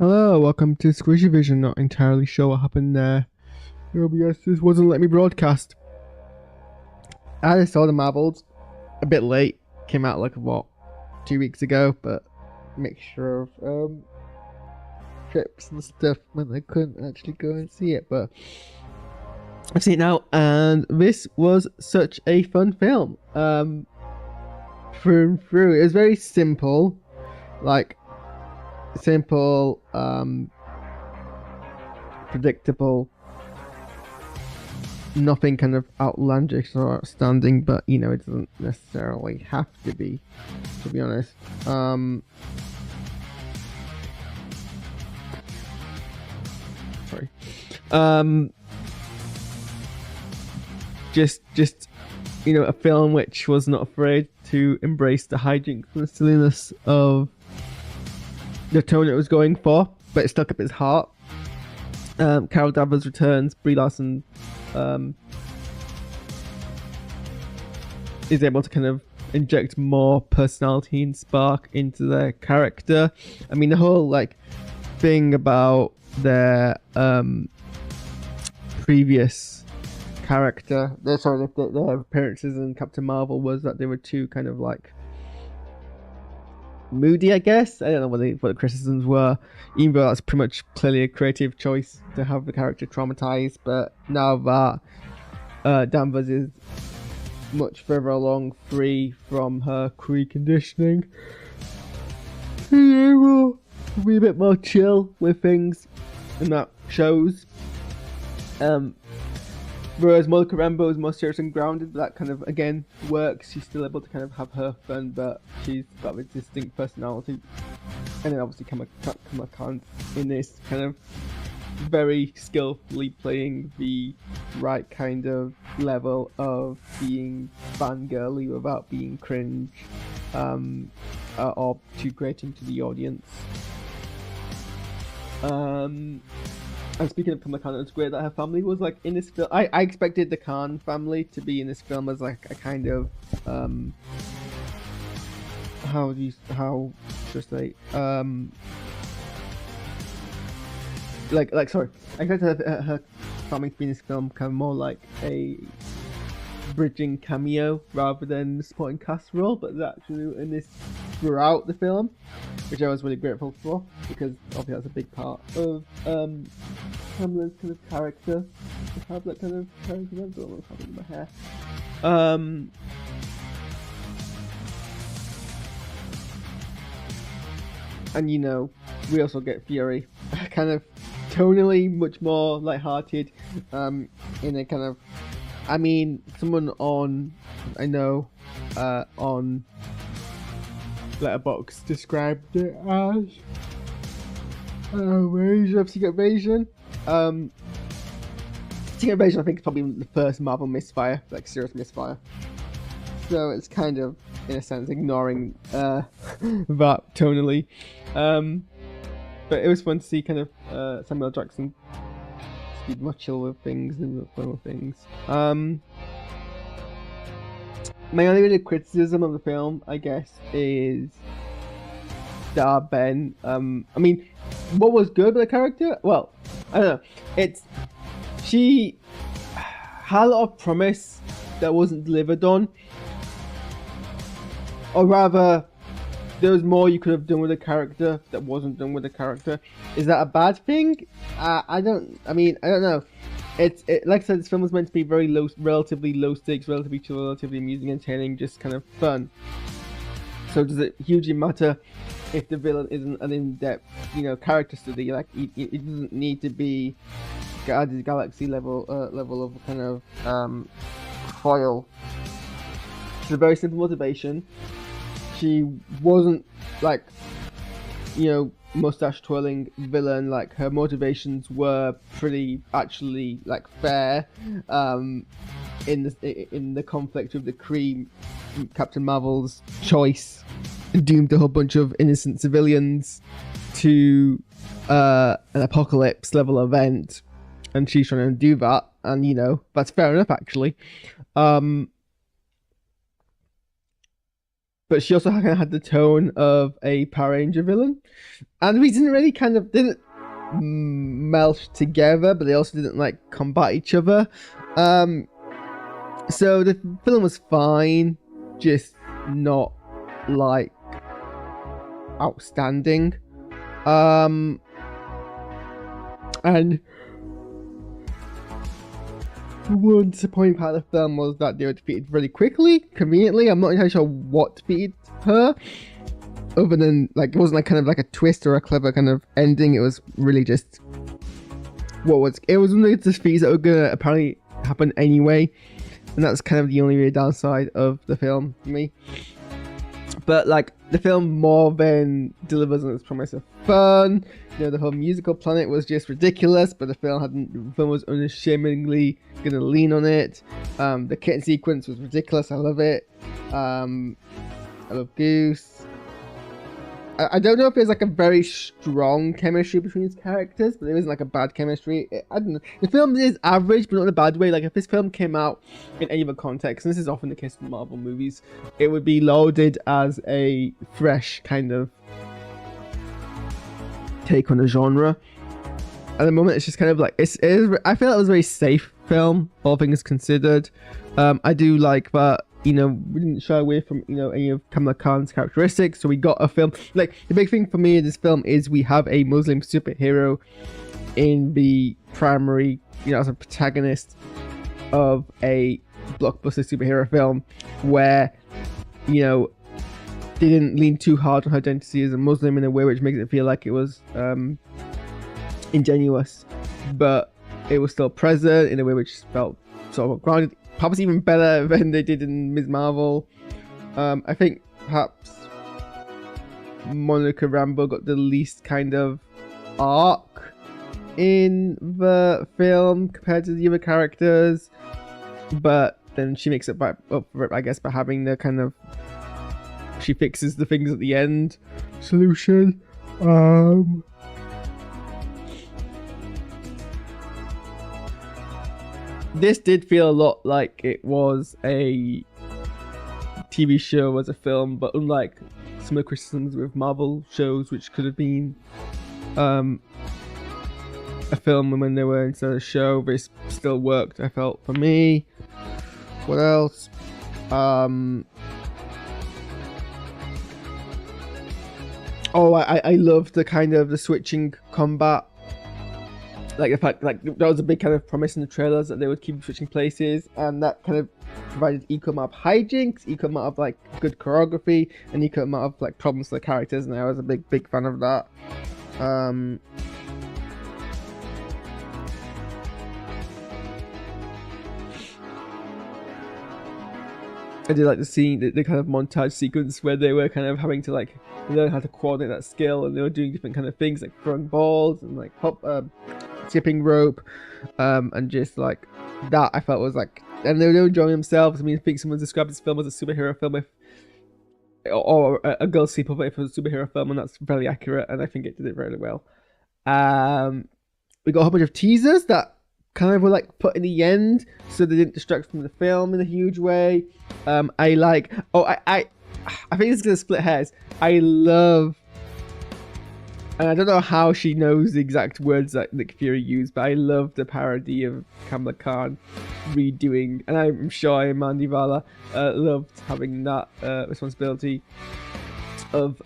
Hello, welcome to SquishiVision. Not entirely sure what happened there. OBS just wasn't letting me broadcast. I just saw the Marvels a bit late. Came out like what, 2 weeks ago, but mixture of trips and stuff meant I couldn't actually go and see it. But I've seen it now, and this was such a fun film. Through and through, it was very simple, like simple, predictable, nothing kind of outlandish or outstanding, but you know, it doesn't necessarily have to be honest. Sorry. Just you know, a film which was not afraid to embrace the hijinks and the silliness of the tone it was going for, but it stuck up its heart. Carol Danvers returns. Brie Larson is able to kind of inject more personality and spark into their character. I mean, the whole like thing about their previous character, their appearances in Captain Marvel, was that they were too kind of like moody, I guess. I don't know what the criticisms were, even though that's pretty much clearly a creative choice to have the character traumatized. But now that Danvers is much further along, free from her Kree conditioning, she will be a bit more chill with things, and that shows. Whereas Monica Rambeau is more serious and grounded, but that kind of again works. She's still able to kind of have her fun, but she's got a distinct personality. And then obviously Kamala Khan in this kind of very skillfully playing the right kind of level of being fangirly without being cringe, or too grating to the audience. And speaking of Kamala Khan, it's great that her family was like in this film. I expected the Khan family to be in this film as like a kind of how should I say, sorry, I expected her family to be in this film kind of more like a bridging cameo rather than the supporting cast role, but it's actually in this throughout the film, which I was really grateful for, because obviously that's a big part of Kamala's kind of character, to have that kind of character. I don't know what's happening in my hair. And you know, we also get Fury kind of tonally much more lighthearted, in a kind of, I mean, someone on Letterboxd described it as Invasion of Secret Invasion. Secret Invasion, I think, is probably the first Marvel misfire, like serious misfire. So it's kind of, in a sense, ignoring that tonally. But it was fun to see kind of Samuel L. Jackson be more chill with things and fun with things. My only really criticism of the film, I guess, is Dar Ben. I mean, what was good with the character? Well, I don't know. She had a lot of promise that wasn't delivered on, or rather, there was more you could have done with the character that wasn't done with the character. Is that a bad thing? I don't know. Like I said, this film was meant to be very relatively low stakes, relatively chill, relatively amusing, entertaining, just kind of fun. So does it hugely matter if the villain isn't an in-depth, you know, character study? Like it doesn't need to be Guardians of the Galaxy level of kind of foil. It's a very simple motivation. She wasn't like, you know, mustache twirling villain. Like, her motivations were pretty actually like fair, in the conflict with the Kree. Captain Marvel's choice doomed a whole bunch of innocent civilians to an apocalypse level event, and she's trying to do that, and you know, that's fair enough actually. but she also kind of had the tone of a Power Ranger villain, and we didn't melt together, but they also didn't like combat each other. So the film was fine, just not like outstanding. And one disappointing part of the film was that they were defeated really quickly, conveniently. I'm not entirely sure what defeated her, other than like it wasn't like kind of like a twist or a clever kind of ending. It was really just it was one of the defeats that were gonna apparently happen anyway, and that's kind of the only real downside of the film for me. But like the film more than delivers on its promise of fun. You know, the whole musical planet was just ridiculous, but the film was unashamedly gonna lean on it. The kitten sequence was ridiculous. I love it. I love Goose. I don't know if there's like a very strong chemistry between these characters, but there isn't like a bad chemistry. I don't know. The film is average, but not in a bad way. Like if this film came out in any other context, and this is often the case with Marvel movies, it would be lauded as a fresh kind of take on the genre. At the moment, it's just kind of like I feel it was a very safe film, all things considered. I do like that. You know, we didn't shy away from, you know, any of Kamala Khan's characteristics. So we got a film, like, the big thing for me in this film is we have a Muslim superhero in the primary, you know, as a protagonist of a blockbuster superhero film where, you know, they didn't lean too hard on her identity as a Muslim in a way which makes it feel like it was ingenuous, but it was still present in a way which felt sort of grounded. Perhaps even better than they did in Ms. Marvel. I think perhaps Monica Rambeau got the least kind of arc in the film compared to the other characters, but then she makes it up for it, I guess, by having the kind of she fixes the things at the end solution. This did feel a lot like it was a TV show as a film, but unlike some of the criticisms with Marvel shows, which could have been a film when they were instead of a show, this still worked, I felt, for me. What else? I loved the kind of the switching combat. Like the fact, like that was a big kind of promise in the trailers that they would keep switching places, and that kind of provided equal amount of hijinks, equal amount of like good choreography, and equal amount of like problems for the characters. And I was a big fan of that. I did like the scene, the kind of montage sequence where they were kind of having to like learn how to coordinate that skill, and they were doing different kind of things like throwing balls and like skipping rope, and just like that I felt was like, and they were enjoying themselves. I mean, I think someone described this film as a superhero film or a girl sleepover if it was a superhero film, and that's very accurate, and I think it did it very well. We got a whole bunch of teasers that kind of were like put in the end so they didn't distract from the film in a huge way. I think it's gonna split hairs. I love, and I don't know how she knows the exact words that Nick Fury used, but I love the parody of Kamala Khan redoing, and I'm sure Mandy Vala loved having that responsibility of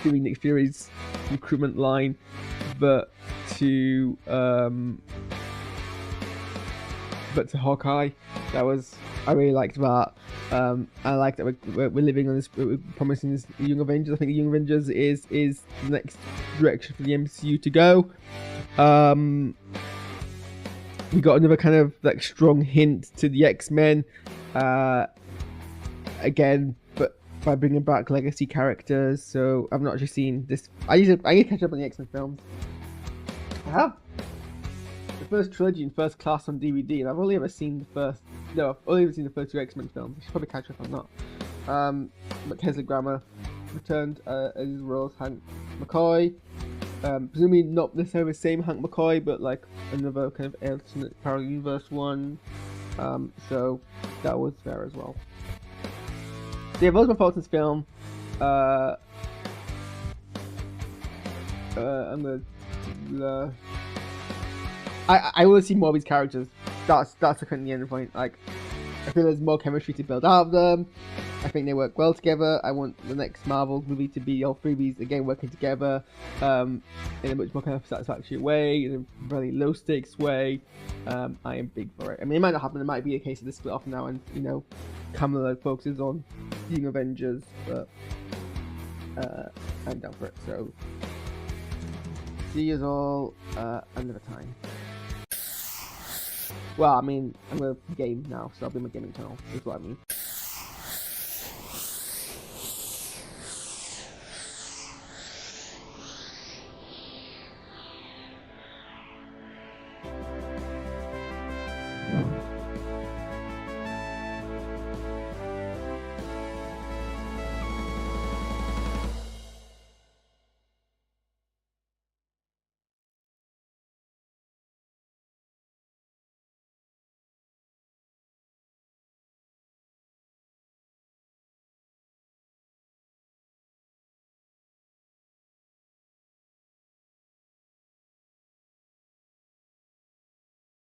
doing Nick Fury's recruitment line, but to Hawkeye. I really liked that. I like that we're living on this, we're promising this Young Avengers. I think the Young Avengers is the next direction for the MCU to go. We got another kind of like strong hint to the X-Men again, but by bringing back legacy characters. So I've not actually seen this. I need to catch up on the X-Men films. I have the first trilogy in first class on DVD, and I've only ever seen I've only ever seen the first two X-Men films. I should probably catch up on that. But Kelsey Grammer returned as well as Hank McCoy. Presumably not necessarily the same Hank McCoy, but like another kind of alternate parallel universe one. So that was there as well. yeah, those are my thoughts on this film. I'm gonna. I want to see more of these characters. That's the kind of the end point. Like, I feel there's more chemistry to build out of them. I think they work well together. I want the next Marvel movie to be all three of these again working together in a much more kind of satisfactory way, in a very low stakes way. I am big for it. I mean, it might not happen. It might be a case of they split off now, and Kamala focuses on Young Avengers, but I'm down for it. So see you all another time. Well, I mean, I'm gonna game now, so I'll be my gaming channel. That's what I mean.